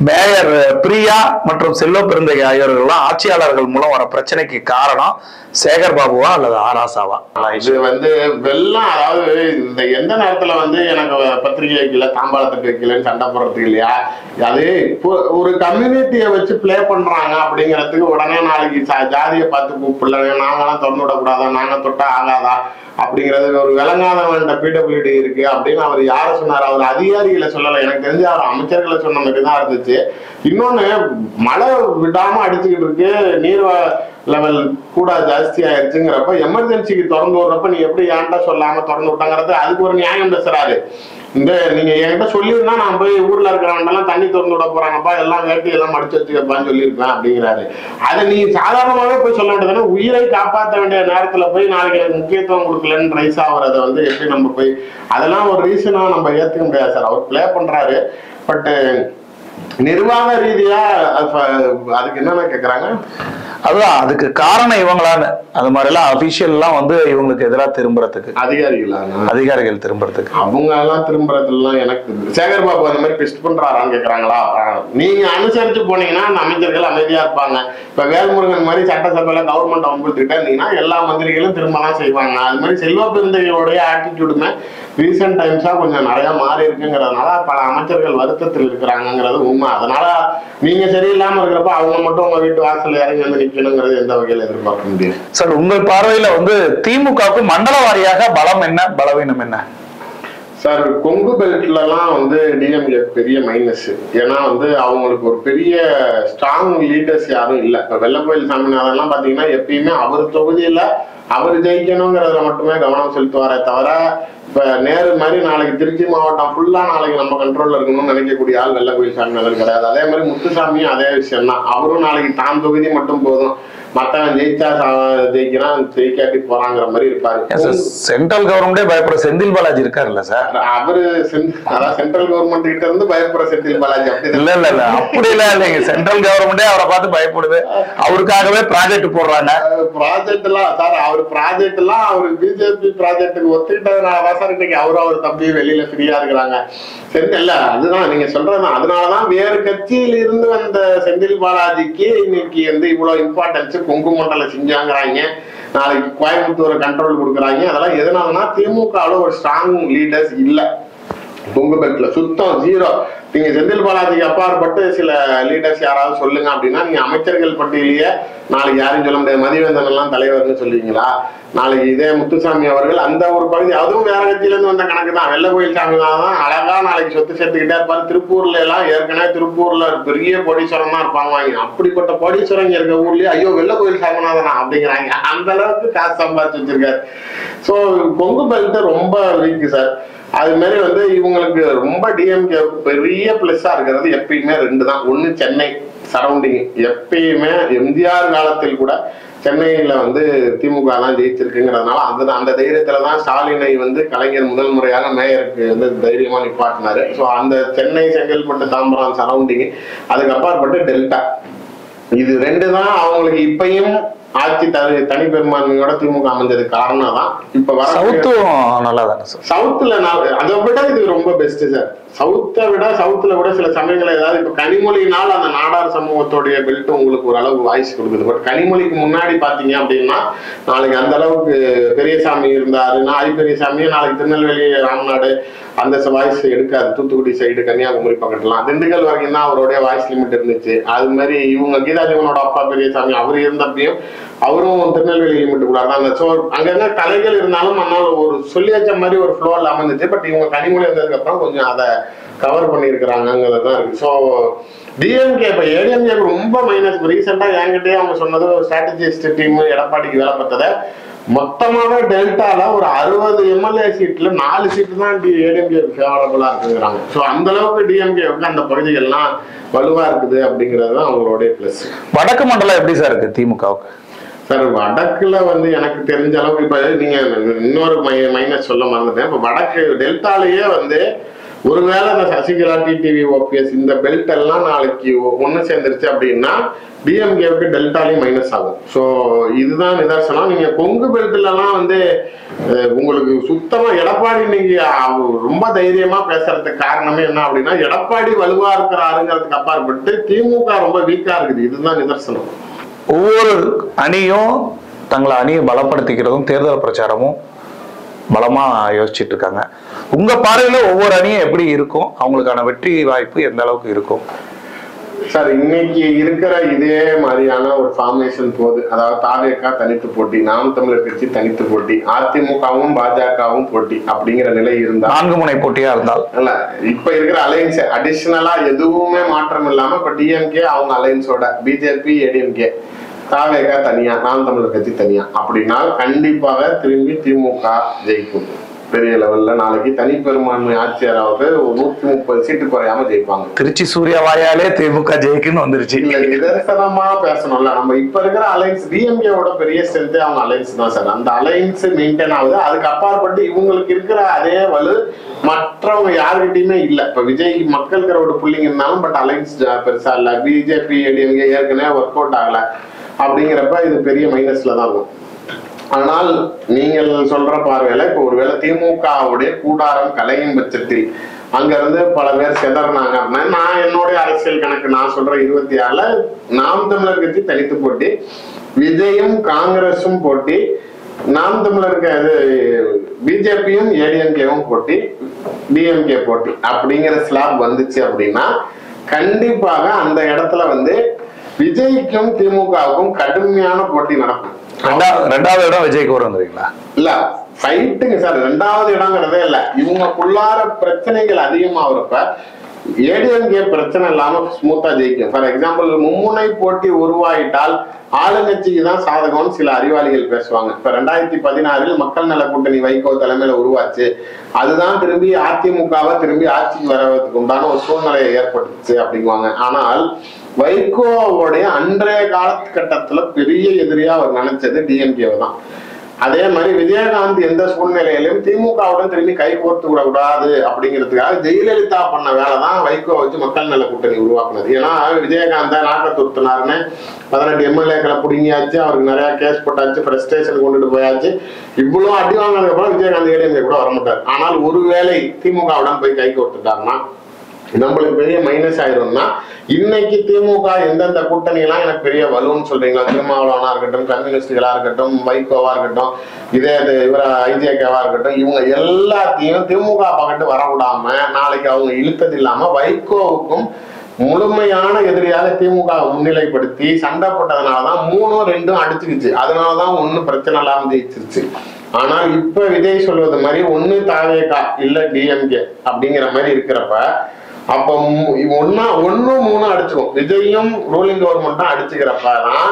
மேயர் பிரியா மற்றும் செல்வ பெருந்தை ஆகியோர்கள்லாம் ஆட்சியாளர்கள் மூலம் வர பிரச்சனைக்கு காரணம் சேகர் பாபுவா அல்லது ஆராசாவா? இது வந்து வெள்ளம், அதாவது இந்த எந்த நேரத்துல வந்து எனக்கு பத்திரிகை வைக்கல, தாம்பாளத்துக்கு வைக்கலன்னு சண்டை போடுறதுக்கு இல்லையா, அது ஒரு கம்யூனிட்டியை வச்சு பிளே பண்றாங்க அப்படிங்கிறதுக்கு உடனே நாளைக்கு ஜாதியை பார்த்து கூப்பிடல, நாங்களாம் திறந்து விடக்கூடாதா, நாங்க தொட்டா ஆகாதா அப்படிங்கிறது ஒரு விளங்காதவன் பிடபிள்யூடி இருக்கு அப்படின்னு அவர் யார சொன்னார்? அவர் அதிகாரிகளை சொல்லலை, எனக்கு தெரிஞ்சு அவர் அமைச்சர்களை சொன்ன மாதிரி தான் இருந்துச்சு. இன்னொன்னு மழை விடாம அடிச்சுக்கிட்டு இருக்கு, நீர் லெவல் கூட ஜாஸ்தி ஆயிடுச்சுங்கிறப்ப எமர்ஜென்சிக்கு திறந்து விடுறப்ப நீ எப்படி ஏன்டா சொல்லாம திறந்து விட்டாங்கிறது அதுக்கு ஒரு நியாயம் பேசுறாரு. இந்த நீங்க என்கிட்ட சொல்லியிருந்தா நான் போய் ஊர்ல இருக்கிறவங்கெல்லாம் தண்ணி திறந்து விட போறாங்கப்பா, எல்லாம் வேட்டி எல்லாம் மடிச்சு வச்சுக்கப்பான்னு சொல்லியிருப்பேன் அப்படிங்கிறாரு. அதை நீ சாதாரணமாவே போய் சொல்ல வேண்டியதுன்னா உயிரை காப்பாற்ற வேண்டிய நேரத்துல போய் நாளைக்கு எனக்கு முக்கியத்துவம் கொடுக்கலன்னு ரைஸ் ஆகுறத வந்து எப்படி நம்ம போய் அதெல்லாம் ஒரு ரீசனா நம்ம ஏத்துக்க முடியாது சார். அவர் பிளே பண்றாரு. பட் நிர்வாக ரீதியா அதுக்கு என்னென்ன கேக்குறாங்க, அதுதான் அதுக்கு காரணம் இவங்களான்னு அது மாதிரி எல்லாம் அபிஷியல் எல்லாம் வந்து இவங்களுக்கு எதிராக திரும்புறதுக்கு அதிகாரிகள் திரும்புறதுக்கு அவங்க எல்லாம் திரும்புறதுலாம் எனக்கு சேகர் பாபு அந்த மாதிரி பெஸ்ட் பண்றாரான்னு கேக்குறாங்களா? நீங்க அனுசரிச்சு போனீங்கன்னா அந்த அமைச்சர்கள் அமைதியா இருப்பாங்க. இப்ப வேல்முருகன் மாதிரி சட்டசபையில கவர்மெண்ட் அவங்கள்ட்ட இருந்தீங்கன்னா எல்லா மந்திரிகளும் திரும்பலாம் செய்வாங்க. அது மாதிரி செல்வ பெருந்தையோடைய ஆட்டிடியூடுமே ரீசெண்ட் டைம்ஸா கொஞ்சம் நிறைய மாறி இருக்குங்கிறதுனால பல அமைச்சர்கள் வருத்தத்தில் இருக்கிறாங்கிறது உண்மை. அதனால நீங்க சரியில்லாம இருக்கிறப்ப அவங்க மட்டும் உங்க வீட்டு வாசல் இறங்கி வந்து நிக்கணுங்கிறது எந்த வகையில எதிர்பார்க்க முடியாது சார். உங்கள் பார்வையில வந்து திமுகவுக்கு மண்டல வாரியாக பலம் என்ன, பலவீனம் என்ன? சார் கொங்கு பெல்ட்ல எல்லாம் வந்து டிஎம்கே பெரிய மைனஸ். ஏன்னா வந்து அவங்களுக்கு ஒரு பெரிய ஸ்ட்ராங் லீடர்ஸ் யாரும் இல்லை. இப்ப வெள்ளக்கோயில் சாமிநாதன் எல்லாம் பாத்தீங்கன்னா எப்பயுமே அவர் தொகுதியில அவர் ஜெயிக்கணுங்கிறதுல மட்டுமே கவனம் செலுத்துவாரே தவிர இப்ப நேரு மாதிரி நாளைக்கு திருச்சி மாவட்டம் ஃபுல்லா நாளைக்கு நம்ம கண்ட்ரோல்ல இருக்கணும்னு நினைக்கக்கூடிய ஆள் வெள்ளக்கோயில் சாமிநாதன் கிடையாது. அதே மாதிரி முத்துசாமியும் அதே விஷயம் தான். அவரும் நாளைக்கு தான் தொகுதி மட்டும் போதும், மத்தவன் ஜெயிச்சா ஜெயிக்கிறான், ஜெயிக்காட்டி போறாங்கிற மாதிரி இருப்பாரு. சென்ட்ரல் கவர்மெண்டே பயப்படுற செந்தில் பாலாஜி இருக்காருல்ல சார், அவரு அதான் சென்ட்ரல் கவர்மெண்ட் கிட்ட இருந்து பயப்படுற செந்தில் பாலாஜி அப்படி இல்ல அப்படி எல்லாம் இல்லைங்க. சென்ட்ரல் கவர்மெண்டே அவரை பார்த்து பயப்படுது, அவருக்காகவே ப்ராஜெக்ட் போடுறாங்க. ப்ராஜெக்ட் எல்லாம் சார் அவர் ப்ராஜெக்ட் எல்லாம் அவர் பிஜேபி ப்ராஜெக்டுக்கு ஒத்துக்கிட்டதுனால சார் இன்னைக்கு அவரு தம்பி வெளியில ஃப்ரீயா இருக்கிறாங்க. இல்ல அதுதான் நீங்க சொல்றதுதான். அதனாலதான் வேறு கட்சியில இருந்து வந்த செந்தில் பாலாஜிக்கு இன்னைக்கு வந்து இவ்வளவு இம்பார்ட்டன்ஸ் கொங்கு மண்டலம் செஞ்சாங்கிறாங்க, நாளைக்கு கோயம்புத்தூர் கண்ட்ரோல் கொடுக்குறாங்க. அதெல்லாம் எதனாலனா திமுகவில் ஒரு ஸ்ட்ராங் லீடர்ஸ் இல்ல, கொங்கு பெல்ட்ல சுத்தம் ஜீரோ. நீங்க செந்தில் பாலாஜிக்கு அப்பாற்பட்டு சில லீடர்ஸ் யாராவது சொல்லுங்க அப்படின்னா நீங்க அமைச்சர்கள் பட்டியலையே நாளைக்கு யாரும் சொல்ல முடியாது. மதிவேந்தன் எல்லாம் தலைவர்னு சொல்லுவீங்களா? நாளைக்கு இதே முத்துசாமி அவர்கள் அந்த ஒரு பகுதி, அதுவும் வேற கட்சியில இருந்து வந்த கணக்கு தான். வெள்ளக்கோயில் சாமிதான் அழகா நாளைக்கு சொத்து சேர்த்துக்கிட்டே இருப்பாரு. திருப்பூர்ல எல்லாம் ஏற்கனவே திருப்பூர்ல பெரிய கோடீஸ்வரம் தான் இருப்பாங்க. அப்படிப்பட்ட கோடீஸ்வரங்க இருக்க ஊர்லயே ஐயோ வெள்ளக்கோயில் சாமிநாதனா அப்படிங்கிறாங்க. அந்த அளவுக்கு காசு சம்பாதிச்சு வச்சிருக்காரு. சோ கொங்கு பெல்ட் ரொம்ப வீக் சார். அது மாதிரி வந்து இவங்களுக்கு ரொம்ப டிஎம்கே பெரிய பிளஸ்ஸா இருக்கிறது எப்பயுமே ரெண்டு தான். ஒண்ணு சென்னை சரௌண்டிங், எப்பயுமே எம்ஜிஆர் காலத்தில் கூட சென்னையில வந்து திமுக தான் ஜெயிச்சிருக்குங்கிறதுனால அந்த தைரியத்துலதான் ஸ்டாலினை வந்து கலைஞர் முதல் முறையாக மேயருக்கு வந்து தைரியமா நிப்பாட்டினாரு. ஸோ அந்த சென்னை, செங்கல்பட்டு, தாம்பரம் சரௌண்டிங், அதுக்கு அப்பாற்பட்டு டெல்டா, இது ரெண்டு தான் அவங்களுக்கு இப்பயும் ஆட்சி தனி பெரும்பான்மையோட திமுக அமைஞ்சது காரணம் தான். இப்ப வர நல்லா தானே சார் சவுத்துல அதை விட இது ரொம்ப பெஸ்ட் சார். சவுத்தை விட சவுத்துல விட சில சமயங்கள் ஏதாவது இப்ப கனிமொழியினால் அந்த நாடார் சமூகத்தோடைய பெல்ட் உங்களுக்கு ஒரு அளவு வாய்ஸ் கொடுக்குது. பட் கனிமொழிக்கு முன்னாடி பாத்தீங்க அப்படின்னா நாளைக்கு அந்த அளவுக்கு பெரியசாமி இருந்தாரு, நாய் பெரியசாமியே நாளைக்கு திருநெல்வேலி ராமநாடு அந்த வாய்ஸ் எடுக்காது. தூத்துக்குடி சைடு கன்னியாகுமரி பக்கத்துலாம் திண்டுக்கல் வரைக்கும் தான் அவருடைய வாய்ஸ் லிமிட் இருந்துச்சு. அது மாதிரி இவங்க கீதாஜீவனோட அப்பா பெரியசாமி அவர் இருந்தப்பையும் அவரும் திருநெல்வேலி லிமிட் கூட தான். ஸோ அங்கங்க கலைகள் இருந்தாலும் ஆனால் ஒரு சொல்லி வச்ச மாதிரி ஒரு ஃப்ளோ இல்லாம இருந்துச்சு. பட் இவங்க கனிமொழி வந்ததுக்கு அப்புறம் கொஞ்சம் அதை கவர் பண்ணியிருக்கிறாங்கிறது தான் இருக்கு. ஸோ டிஎம்கே இப்ப ஏடிஎம்கே ரொம்ப மைனஸ். ரீசெண்டா என்கிட்டயே அவங்க சொன்னது ஒரு ஸ்ட்ராட்டஜிஸ்ட் டீம் எடப்பாடிக்கு வேலை பார்த்ததை மொத்தமாக டெல்டால ஒரு 60 எம்எல்ஏ சீட்ல 4 சீட்டு தான் ஏடிஎம்கே ஃபேவரபிளா இருக்குங்கிறாங்க. ஸோ அந்த அளவுக்கு டிஎம்கேவுக்கு அந்த பகுதிகள்லாம் வலுவா இருக்குது அப்படிங்கிறது தான் அவங்களுடைய பிளஸ். வடக்கு மண்டலம் எப்படி சார் இருக்கு திமுகவுக்கு? சார் வடக்குல எனக்கு தெரிஞ்ச அளவுக்கு இப்ப நீங்க இன்னொரு மைனஸ் சொல்ல மறந்துட்டேன். இப்ப வடக்கு டெல்டாலேயே ஒருவேளை இந்த சசிகலா டிடிவி ஓபிஎஸ் இந்த பெல்ட் எல்லாம் நாளைக்கு ஒண்ணு சேர்ந்துருச்சு அப்படின்னா டிஎம்கேவுக்கு டெல்டாலையும் மைனஸ் ஆகும். ஸோ இதுதான் நிதர்சனம். நீங்க கொங்கு பெல்ட்ல எல்லாம் உங்களுக்கு சுத்தமா எடப்பாடி இன்னைக்கு ரொம்ப தைரியமா பேசுறதுக்கு காரணமே என்ன அப்படின்னா எடப்பாடி வலுவா இருக்கிறாருங்கிறதுக்கு அப்பாற்பட்டு திமுக ரொம்ப வீக்கா இருக்குது. இதுதான் நிதர்சனம். ஒவ்வொரு அணியும் தங்களை அணியை பலப்படுத்திக்கிறதும் தேர்தல் பிரச்சாரமும் பலமா யோசிச்சுட்டு இருக்காங்க. உங்க பார்வையில ஒவ்வொரு அணியும் எப்படி இருக்கும், அவங்களுக்கான வெற்றி வாய்ப்பு எந்த அளவுக்கு இருக்கும்? சார் இன்னைக்கு இருக்கிற இதே மாதிரியான ஒரு ஃபார்மேஷன் போகுது. அதாவது தாவேகா தனித்து போட்டி, நாம் தமிழர் கட்சி தனித்து போட்டி, அதிமுகவும் பாஜகவும் போட்டி அப்படிங்கிற நிலை இருந்தா 4 முனை போட்டியா இருந்தால் இல்ல இப்ப இருக்கிற அலைன்ஸ் அடிஷனலா எதுவுமே மாற்றம் இல்லாம இப்ப டிஎம்கே அவங்க அலைன்ஸோட பிஜேபி ஏடிஎம்கே தாவேகா தனியா நாம் தமிழர் கட்சி தனியா அப்படின்னா கண்டிப்பாக திரும்பி திமுக ஜெயிக்கும். பெரிய லெவல்ல நாளைக்கு தனிப்பெரும்பான்மை ஆட்சியராவது 130 சீட்டு குறையாம ஜெயிப்பாங்க. திருச்சி சூர்யா வாயாலே திமுக ஜெயிக்குன்னு வந்துருச்சு. இல்ல நிதர்சனமா பேசணும்ல. நம்ம இப்ப இருக்கிற அலைன்ஸ் டிஎம்கேவோட பெரிய ஸ்ட்ரென்த் அவங்க அலைன்ஸ் தான் சார். அந்த அலைன்ஸ் மெயின்டைன் ஆகுது. அதுக்கு அப்பாற்பட்டு இவங்களுக்கு இருக்கிற அதே வலு மற்றவங்க யாருக்கிட்டையுமே இல்ல. இப்ப விஜய் மக்கள் கரோட புள்ளிங்க இருந்தாலும் பட் அலைன்ஸ் பெருசா இல்ல. பிஜேபி ஏடிஎம்கே ஏற்கனவே ஒர்க் அவுட் ஆகல அப்படிங்கிறப்ப இது பெரிய மைனஸ்ல தான் இருக்கும். ஆனால் நீங்கள் சொல்ற பார்வையில இப்ப ஒருவேளை திமுகவுடைய கூடாரம் கலையும் பட்சத்தில் அங்க இருந்து பல பேர் செதறினாங்க அப்படின்னா நான் என்னுடைய அரசியல் கணக்கு நான் சொல்ற 26ல நாம் தமிழர் கட்சி தனித்து போட்டி, விஜயும் காங்கிரஸும் போட்டி, நாம் தமிழருக்கு பிஜேபியும் ஏடிஎம்கேவும் போட்டி, டிஎம்கே போட்டி அப்படிங்கிற ஸ்லாப் வந்துச்சு அப்படின்னா கண்டிப்பாக அந்த இடத்துல விஜய்க்கும் திமுகவுக்கும் கடுமையான போட்டி நடக்கும். 2வது இடம் விஜய்க்கு வருவீங்களா? இல்ல ஃபைட்டுங்க சார். 2வது இடங்கிறதே இல்ல. இவங்களுக்குள்ளார பிரச்சனைகள் அதிகமாகிறப்ப ஏடிஎம்கே பிரச்சனை இல்லாம ஸ்மூத்தா ஜெயிக்கும். ஃபார் எக்ஸாம்பிள் மும்முனை போட்டி உருவாயிட்டால் ஆளுங்கட்சிக்கு தான் சாதகம்னு சில அறிவாளிகள் பேசுவாங்க. இப்ப 2016 மக்கள் நல கூட்டணி வைகோ தலைமையில உருவாச்சு. அதுதான் திரும்பி அதிமுகவை திரும்பி ஆட்சிக்கு வரதுக்கு உண்டான ஒரு சூழ்நிலையை ஏற்பட்டுச்சு அப்படிங்குவாங்க. ஆனால் வைகோவுடைய அன்றைய காலகட்டத்துல பெரிய எதிரியா அவர் நினைச்சது டிஎம்கேவை தான். அதே மாதிரி விஜயகாந்த் எந்த சூழ்நிலையிலும் திமுகவுடன் திரும்பி கை கோர்த்து விடக்கூடாது அப்படிங்கிறதுக்காக ஜெயலலிதா பண்ண வேலைதான் வைகோ வச்சு மக்கள் நல கூட்டணி உருவாக்குனது. ஏன்னா விஜயகாந்த நாட்டத்துறுத்தினாருன்னு 18 எம்எல்ஏக்களை பிடிங்கியாச்சு, அவருக்கு நிறைய கேஸ் போட்டாச்சு, பிரஸ்டேஷன் கொண்டுட்டு போயாச்சு. இவ்வளவு அடி வாங்கினதுக்கு அப்புறம் விஜயகாந்த் ஏடிஎம்கே கூட வரமாட்டார். ஆனால் ஒருவேளை திமுகவுடன் போய் கை கோர்த்துட்டாருன்னா நம்மளுக்கு பெரிய மைனஸ் ஆயிரும்னா இன்னைக்கு திமுக எந்தெந்த கூட்டணி எல்லாம் எனக்கு பெரிய வலுன்னு சொல்றீங்களா, திருமாவளவனா இருக்கட்டும், கம்யூனிஸ்டுகளா இருக்கட்டும், வைகோவா இருக்கட்டும், இவர ஐஜேகேவா இருக்கட்டும், இவங்க எல்லாத்தையும் திமுக பக்கத்து வரவிடாம நாளைக்கு அவங்க இழுத்தது இல்லாம வைகோவுக்கும் முழுமையான எதிரியாக திமுக முன்னிலைப்படுத்தி சண்டை போட்டதுனாலதான் 3-2 அடிச்சுக்கிச்சு. அதனாலதான் ஒன்னும் பிரச்சனை இல்லாம ஜெயிச்சிருச்சு. ஆனா இப்ப விஜய் சொல்வது மாதிரி ஒண்ணு தாவேகா இல்ல டிஎம்கே அப்படிங்கிற மாதிரி இருக்கிறப்ப அப்ப 1-3 அடிச்சுக்கும். விஜயும் ரூலிங் கவர்மெண்ட்டும் அடிச்சுக்கிறப்பதான்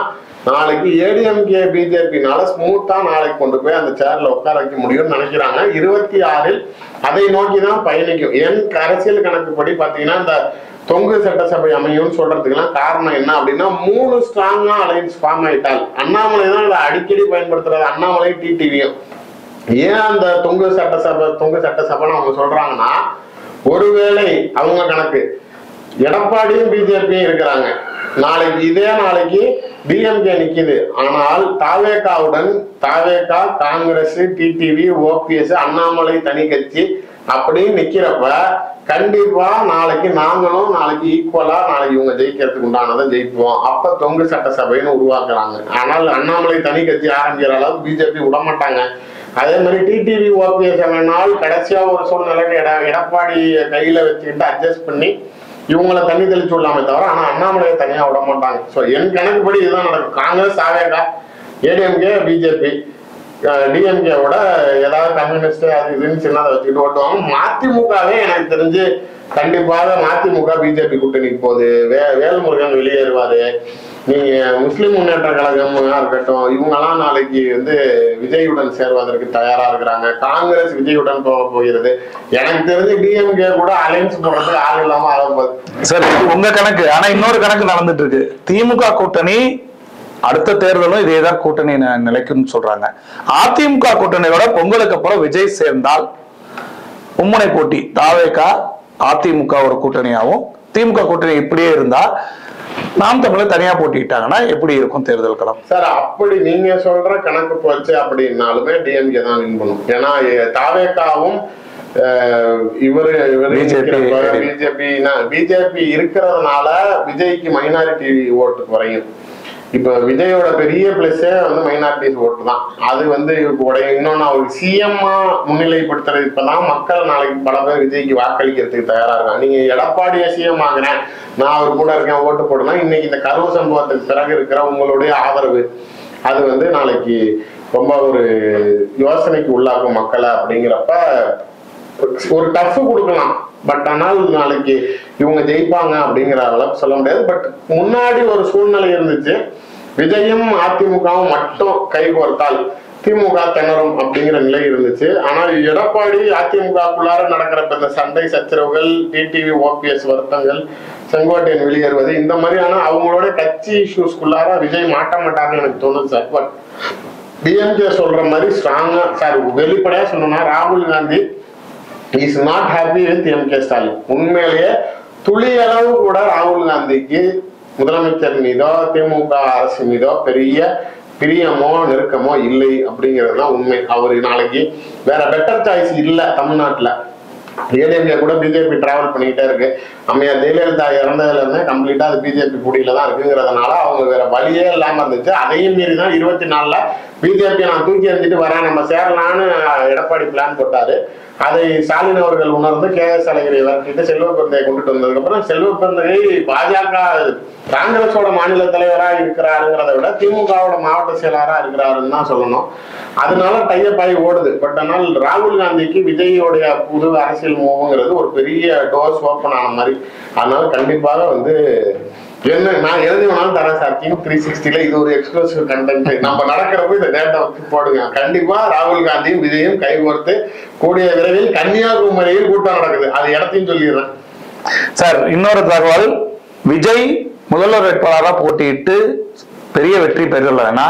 நாளைக்கு ஏடிஎம்கே பிஜேபினால ஸ்மூத்தா நாளைக்கு கொண்டு போய் அந்த சேர்ல உட்கார வைக்க முடியும்னு நினைக்கிறாங்க. 26 அதை நோக்கிதான் பயணிக்கும். என் அரசியல் கணக்குப்படி பாத்தீங்கன்னா இந்த தொங்கு சட்டசபை அமையும் சொல்றதுக்கெல்லாம் காரணம் என்ன அப்படின்னா 3 ஸ்ட்ராங்கா அலைன்ஸ் ஃபார்ம் ஆயிட்டால் அண்ணாமலை தான் இதை அடிக்கடி பயன்படுத்துறது. அண்ணாமலை டிடிவியும் ஏன் அந்த தொங்கு சட்டசபைன்னு அவங்க சொல்றாங்கன்னா ஒருவேளை அவங்க கணக்கு எடப்பாடியும் பிஜேபியும் இருக்கிறாங்க. நாளைக்கு டிஎம்கே நிக்குது. ஆனால் தாவேகா காங்கிரஸ் டிடிவி ஓபிஎஸ் அண்ணாமலை தனி கட்சி அப்படின்னு நிக்கிறப்ப கண்டிப்பா நாளைக்கு நாங்களும் நாளைக்கு ஈக்குவலா நாளைக்கு இவங்க ஜெயிக்கிறதுக்கு உண்டானதை ஜெயிப்போம். அப்ப தொங்கு சட்டசபைன்னு உருவாக்குறாங்க. ஆனால் அண்ணாமலை தனி கட்சி ஆரம்பிக்கிற அளவுக்கு பிஜேபி விடமாட்டாங்க. அதே மாதிரி டிடிவி ஓபிஎஸ் நாள் கடைசியா ஒரு சூழ்நிலைக்கு எடப்பாடி கையில வச்சுக்கிட்டு அட்ஜஸ்ட் பண்ணி இவங்களை தண்ணி தெளிச்சு விடலாமே தவிர ஆனா அண்ணாமலையை தனியா விட மாட்டாங்க. ஸோ என் கணக்குப்படி இதுதான் நடக்கும். காங்கிரஸ், ஆவேகா, ஏடிஎம்கே, பிஜேபி, டிஎம்கேவோட ஏதாவது கம்யூனிஸ்ட் அது இதுன்னு சின்னதை வச்சுக்கிட்டு ஓட்டுவாங்க. மதிமுகவே எனக்கு தெரிஞ்சு கண்டிப்பாக மதிமுக பிஜேபி கூட்டணிக்கு போகுது. வேல்முருகன் வெளியேறுவாரு. நீங்க முஸ்லிம் முன்னேற்ற கழகமா இருக்கட்டும், இவங்கெல்லாம் நாளைக்கு வந்து விஜயுடன் சேர்வதற்கு தயாரா இருக்கிறாங்க. காங்கிரஸ் விஜயுடன் போக போகிறது. எனக்கு தெரிஞ்சு டிஎம்கே கூட அலைன்ஸ் போடுறதுக்கு ஆள் இல்லாம ஆகும்போது. சார் உங்க கணக்கு. ஆனா இன்னொரு கணக்கு நடந்துட்டு இருக்கு. திமுக கூட்டணி அடுத்த தேர்தலும் இதேதான் கூட்டணி நிலைக்குன்னு சொல்றாங்க. அதிமுக கூட்டணியோட பொங்கலுக்கு அப்புறம் விஜய் சேர்ந்தால் மும்முனை போட்டி தாவேகா அதிமுக ஒரு கூட்டணியாகவும், திமுக கூட்டணி இப்படியே இருந்தா நாம் தமிழர் தனியா போட்டிட்டாங்கன்னா எப்படி இருக்கும் தேர்தல் களம்? சார் அப்படி நீங்க சொல்ற கணக்கு போச்சு அப்படின்னாலுமே டிஎம்கே தான் வின் பண்ணும். ஏன்னா தாவேகாவும் பிஜேபி இருக்கிறதுனால விஜய்க்கு மைனாரிட்டி ஓட்டு குறையும். இப்ப விஜயோட பெரிய பிளஸே வந்து மைனாரிட்டிஸ் ஓட்டு தான். அது வந்து இன்னொன்னு அவருக்கு சிஎம்மா முன்னிலைப்படுத்துறது. இப்பதான் மக்கள் நாளைக்கு பல பேர் விஜய்க்கு வாக்களிக்கிறதுக்கு தயாரா இருக்காங்க. நீங்க எடப்பாடியை சிஎம் ஆகுறேன், நான் அவர் கூட இருக்கேன், ஓட்டு போடுனா இன்னைக்கு இந்த கரூர் சம்பவத்துக்கு பிறகு இருக்கிற உங்களுடைய ஆதரவு அது வந்து நாளைக்கு ரொம்ப ஒரு யோசனைக்கு உள்ளாகும் மக்களை. அப்படிங்கிறப்ப ஒரு டஃப் கொடுக்கலாம். பட் ஆனால் நாளைக்கு இவங்க ஜெயிப்பாங்க அப்படிங்கிற அளவுக்கு சொல்ல முடியாது. பட் முன்னாடி ஒரு சூழ்நிலை இருந்துச்சு, விஜயும் அதிமுகவும் மட்டும் கைகோர்த்தால் திமுக திணறும் அப்படிங்கிற நிலை இருந்துச்சு. ஆனால் எடப்பாடி அதிமுகக்குள்ளார நடக்கிற இந்த சண்டை சச்சரவுகள், டிடிவி ஓபிஎஸ் வருத்தங்கள், செங்கோட்டையன் வெளியேறுவது, இந்த மாதிரியான அவங்களோட கட்சி இஷ்யூஸ்குள்ளார விஜய் மாட்ட மாட்டாருன்னு எனக்கு தோணுது சார். பட் டிஎம்கே சொல்ற மாதிரி ஸ்ட்ராங்கா சார் வெளிப்படையா சொன்னோம்னா ராகுல் Gandhi is not happy with MK. Stalin. உண்மையிலேயே துளி அளவு கூட ராகுல் காந்திக்கு முதலமைச்சர் மீதோ திமுக அரசு மீதோ பெரிய பிரியமோ நெருக்கமோ இல்லை அப்படிங்கிறது தான் உண்மை. அவரு நாளைக்கு வேற பெட்டர் சாய்ஸ் இல்லை தமிழ்நாட்டுல. ஏடிஎம்கே கூட பிஜேபி டிராவல் பண்ணிக்கிட்டே இருக்கு. அம்மையார் ஜெயலலிதா இறந்ததுல இருந்து கம்ப்ளீட்டா அது பிஜேபி கூடியில தான் இருக்குங்கிறதுனால அவங்க வேற வழியே இல்லாம இருந்துச்சு. அதையும் மீறி தான் 24 பிஜேபி நான் தூக்கி எறிஞ்சிட்டு வரேன், நம்ம சேரலான்னு எடப்பாடி பிளான் போட்டாரு. அதை ஸ்டாலின் அவர்கள் உணர்ந்து கே.எஸ். அழகிரி விரட்டிட்டு செல்வ பெருந்தகை கொண்டுட்டு வந்ததுக்கு அப்புறம் செல்வ பெருந்தகை பாஜக காங்கிரஸோட மாநில தலைவராக இருக்கிறாருங்கிறத விட திமுகவோட மாவட்ட செயலாளராக இருக்கிறாருன்னு தான் சொல்லணும். அதனால டையப்பாய் ஓடுது. பட் ஆனால் ராகுல் காந்திக்கு விஜயோடைய புது அரசியல் மூவங்கிறது ஒரு பெரிய டோர்ஸ் ஓப்பன் ஆன மாதிரி. அதனால கண்டிப்பாக வந்து என்ன நான் எழுதி வேணாலும் தரேன் சார். கிங் 360ல இது ஒரு எக்ஸ்க்ளூசிவ் கண்டென்ட். நம்ம நடக்கிறப்ப இந்த டேட்டா போடுங்க. கண்டிப்பா ராகுல் காந்தியும் விஜயும் கைகோர்த்து கூடிய விரைவில் கன்னியாகுமரியில் கூட்டம் நடக்குது. அது இடத்தையும் சொல்லிடுறேன் சார். இன்னொரு தகவல், விஜய் முதல்வர் வேட்பாளராக போட்டியிட்டு பெரிய வெற்றி பெறலைன்னா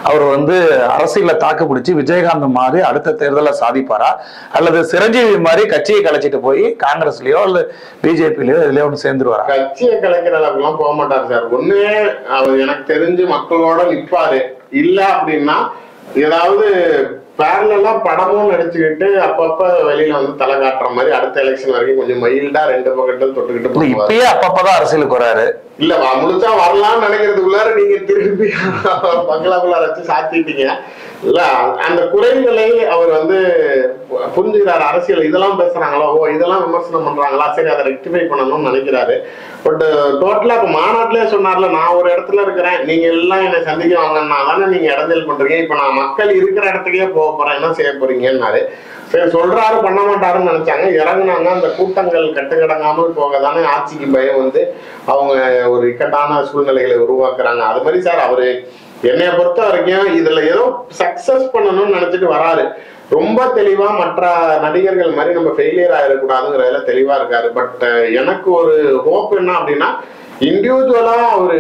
அவர் வந்து அரசியல தாக்கு பிடிச்சி விஜயகாந்த் மாதிரி அடுத்த தேர்தலை சாதிப்பாரா, அல்லது சிரஞ்சீவி மாதிரி கட்சியை கலைச்சிட்டு போய் காங்கிரஸ்லயோ அல்ல பிஜேபிலயோ இதுலயோ ஒன்று சேர்ந்துருவாரா? கட்சியை கலைக்கிற அளவுக்கு எல்லாம் போக மாட்டார் சார். ஒண்ணு அவர் எனக்கு தெரிஞ்சு மக்களோட நிற்பாரு. இல்ல அப்படின்னா ஏதாவது பேரலா படமும் நடிச்சுக்கிட்டு அப்பப்ப வெளியில வந்து தலை காட்டுற மாதிரி அடுத்த எலெக்ஷன் வரைக்கும் கொஞ்சம் மைல்டா 2 பக்கத்தில் தொட்டுக்கிட்டு இப்பயே அப்பப்பதான் அரசியலுக்கு வராரு. இல்ல முழுசா வரலாம்னு நினைக்கிறதுக்குள்ளார நீங்க திருப்பி பங்களாக்குள்ளார வச்சு சாத்திட்டீங்க. இல்ல அந்த குறைகளை அவர் வந்து புரிஞ்சுக்கிறாரு. அரசியல் இதெல்லாம் பேசுறாங்களோ, ஓ இதெல்லாம் விமர்சனம் பண்றாங்களா, சரி அதை ரெக்டிஃபை பண்ணணும்னு நினைக்கிறாரு. பட் டோட்டலா இப்ப மாநாட்டிலே சொன்னார்ல, நான் ஒரு இடத்துல இருக்கிறேன், நீங்க எல்லாம் என்னை சந்திக்க வாங்கன்னா தானே நீங்க இடைஞ்சல் பண்றீங்க, இப்ப நான் மக்கள் இருக்கிற இடத்துக்கே போக போறேன், என்ன செய்ய போறீங்கன்னாரு. சரி சொல்றாரு, பண்ண மாட்டாருன்னு நினைச்சாங்க. இறங்குனாங்க. அந்த கூட்டங்கள் கட்டுக்கடங்காமல் போக தானே ஆட்சிக்கு பயம் வந்து அவங்க ஒரு இக்கட்டான சூழ்நிலைகளை உருவாக்குறாங்க. அது மாதிரி சார் அவரு என்னைய பொறுத்த வரைக்கும் இதுல ஏதோ சக்சஸ் பண்ணணும்னு நினைச்சிட்டு வராரு. ரொம்ப தெளிவா மற்ற நடிகர்கள் மாதிரி நம்ம ஃபெயிலியர் ஆயிடக்கூடாதுங்கிறதுல தெளிவா இருக்காரு. பட் எனக்கு ஒரு ஹோப் என்ன அப்படின்னா, இண்டிவிஜுவலா அவரு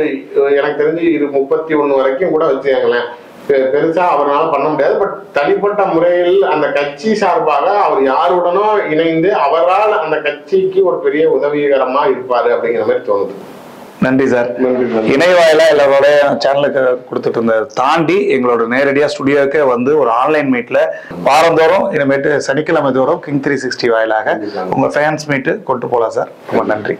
எனக்கு தெரிஞ்சு 31 வரைக்கும் கூட வச்சுக்கங்களேன், பெருசா அவரால் பண்ண முடியாது. பட் தனிப்பட்ட முறையில் அந்த கட்சி சார்பாக அவர் யாருடனோ இணைந்து அவரால் அந்த கட்சிக்கு ஒரு பெரிய உதவிகரமா இருப்பாரு அப்படிங்கிற மாதிரி தோணுது. நன்றி சார். நன்றி. இணையவாயிலா எல்லாரோட சேனலுக்கு கொடுத்துட்டு இருந்ததை தாண்டி எங்களோட நேரடியா ஸ்டுடியோக்கே வந்து ஒரு ஆன்லைன் மீட்ல வாரந்தோறும் இனிமேட்டு சனிக்கிழமை தோறும் King 360 வாயிலாக உங்க ஃபேன்ஸ் மீட்டு கொண்டு போலாம் சார். ரொம்ப நன்றி.